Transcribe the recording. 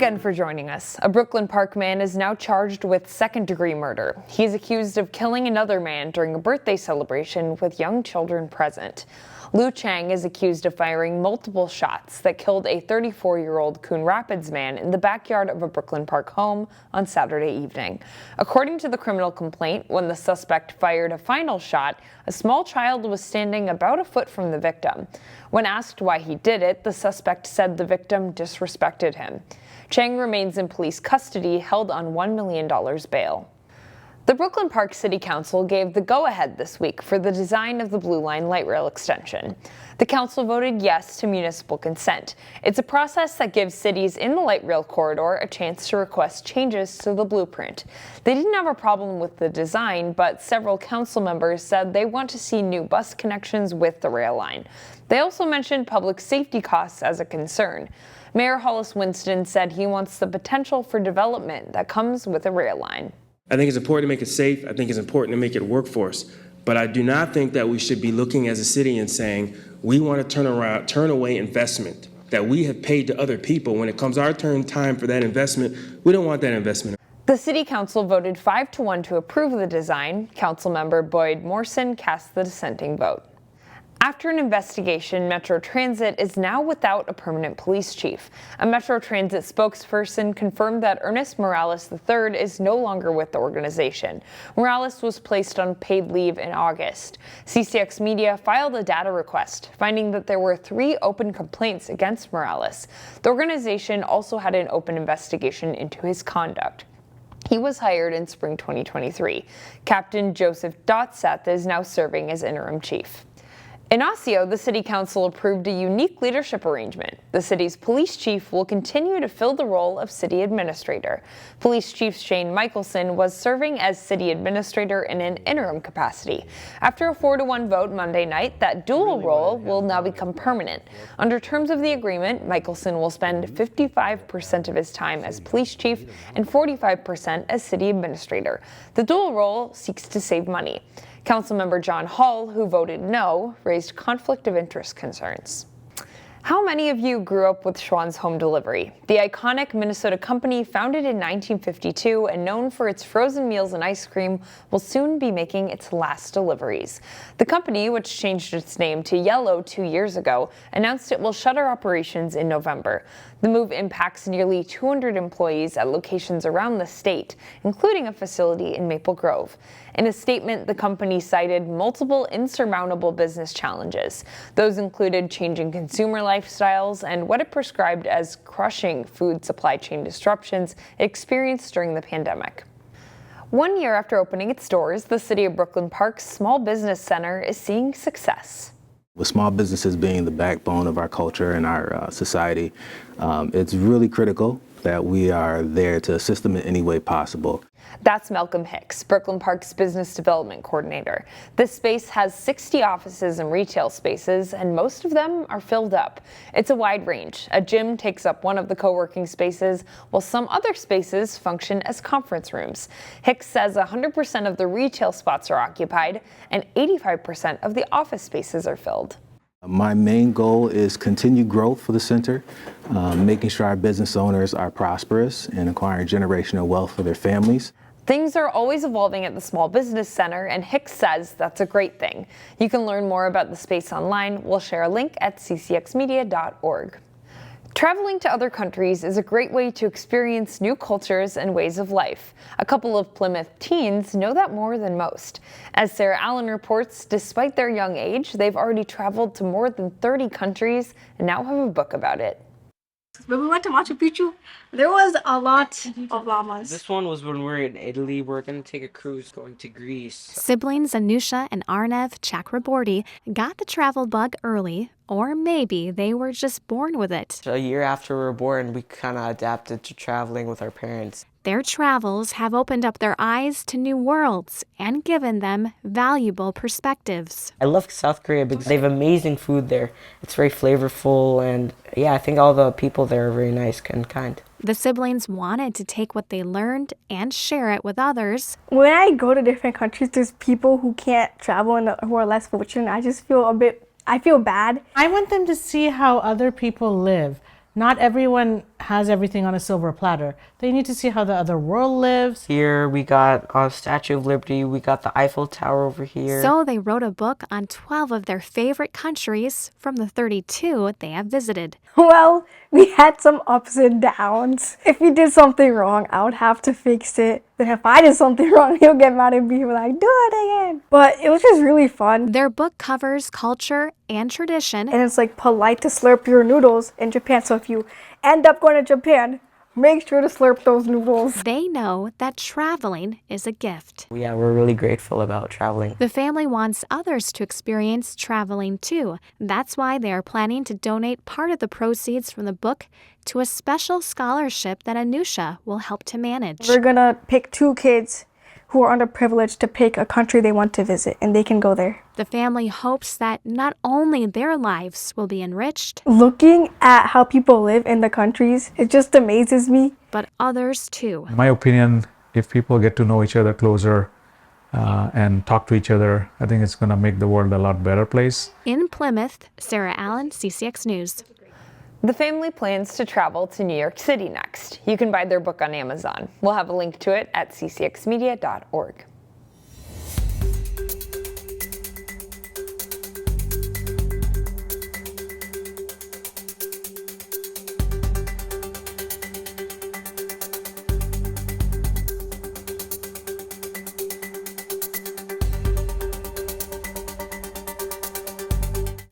again for joining us. A Brooklyn Park man is now charged with second-degree murder. He's accused of killing another man during a birthday celebration with young children present. Liu Chang is accused of firing multiple shots that killed a 34-year-old Coon Rapids man in the backyard of a Brooklyn Park home on Saturday evening. According to the criminal complaint, when the suspect fired a final shot, a small child was standing about a foot from the victim. When asked why he did it, the suspect said the victim disrespected him. Chang remains in police custody, held on $1 million bail. The Brooklyn Park City Council gave the go-ahead this week for the design of the Blue Line light rail extension. The council voted yes to municipal consent. It's a process that gives cities in the light rail corridor a chance to request changes to the blueprint. They didn't have a problem with the design, but several council members said they want to see new bus connections with the rail line. They also mentioned public safety costs as a concern. Mayor Hollis Winston said he wants the potential for development that comes with a rail line. I think it's important to make it safe. I think it's important to make it work for us. But I do not think that we should be looking as a city and saying, we want to turn away investment that we have paid to other people. When it comes our time for that investment, we don't want that investment. The City Council voted 5-1 to approve the design. Councilmember Boyd Morrison cast the dissenting vote. After an investigation, Metro Transit is now without a permanent police chief. A Metro Transit spokesperson confirmed that Ernest Morales III is no longer with the organization. Morales was placed on paid leave in August. CCX Media filed a data request, finding that there were 3 open complaints against Morales. The organization also had an open investigation into his conduct. He was hired in spring 2023. Captain Joseph Dotseth is now serving as interim chief. In Osseo, the City Council approved a unique leadership arrangement. The city's police chief will continue to fill the role of city administrator. Police Chief Shane Michelson was serving as city administrator in an interim capacity. After a 4-1 vote Monday night, that dual role will now become permanent. Under terms of the agreement, Michelson will spend 55% of his time as police chief and 45% as city administrator. The dual role seeks to save money. Councilmember John Hall, who voted no, raised conflict of interest concerns. How many of you grew up with Schwann's Home Delivery? The iconic Minnesota company, founded in 1952 and known for its frozen meals and ice cream, will soon be making its last deliveries. The company, which changed its name to Yelloh 2 years ago, announced it will shutter operations in November. The move impacts nearly 200 employees at locations around the state, including a facility in Maple Grove. In a statement, the company cited multiple insurmountable business challenges. Those included changing consumer lifestyles and what it prescribed as crushing food supply chain disruptions experienced during the pandemic. 1 year after opening its doors, the City of Brooklyn Park's Small Business Center is seeing success. With small businesses being the backbone of our culture and our society, it's really critical that we are there to assist them in any way possible. That's Malcolm Hicks, Brooklyn Park's Business Development Coordinator. This space has 60 offices and retail spaces, and most of them are filled up. It's a wide range. A gym takes up one of the co-working spaces, while some other spaces function as conference rooms. Hicks says 100% of the retail spots are occupied, and 85% of the office spaces are filled. My main goal is continued growth for the center, making sure our business owners are prosperous and acquiring generational wealth for their families. Things are always evolving at the Small Business Center, and Hicks says that's a great thing. You can learn more about the space online. We'll share a link at ccxmedia.org. Traveling to other countries is a great way to experience new cultures and ways of life. A couple of Plymouth teens know that more than most. As Sarah Allen reports, despite their young age, they've already traveled to more than 30 countries and now have a book about it. When we went to Machu Picchu, there was a lot of llamas. This one was when we were in Italy. We're going to take a cruise going to Greece. Siblings Anusha and Arnev Chakraborty got the travel bug early, or maybe they were just born with it. A year after we were born, we kind of adapted to traveling with our parents. Their travels have opened up their eyes to new worlds and given them valuable perspectives. I love South Korea because they have amazing food there. It's very flavorful, and yeah, I think all the people there are very nice and kind. The siblings wanted to take what they learned and share it with others. When I go to different countries, there's people who can't travel and who are less fortunate. I just feel I feel bad. I want them to see how other people live. Not everyone has everything on a silver platter. They need to see how the other world lives. Here we got a Statue of Liberty, we got the Eiffel Tower over here. So they wrote a book on 12 of their favorite countries from the 32 they have visited. Well, we had some ups and downs. If we did something wrong, I would have to fix it. Then if I did something wrong, he'll get mad at me and be like, do it again. But it was just really fun. Their book covers culture and tradition. And it's like polite to slurp your noodles in Japan. So if you end up going to Japan, make sure to slurp those noodles. They know that traveling is a gift. Yeah, we're really grateful about traveling. The family wants others to experience traveling too. That's why they are planning to donate part of the proceeds from the book to a special scholarship that Anusha will help to manage. We're gonna pick 2 kids who are underprivileged to pick a country they want to visit, and they can go there. The family hopes that not only their lives will be enriched, Looking at how people live in the countries, it just amazes me. but others too. In my opinion, if people get to know each other closer and talk to each other, I think it's going to make the world a lot better place. In Plymouth, Sarah Allen, CCX News. The family plans to travel to New York City next. You can buy their book on Amazon. We'll have a link to it at ccxmedia.org.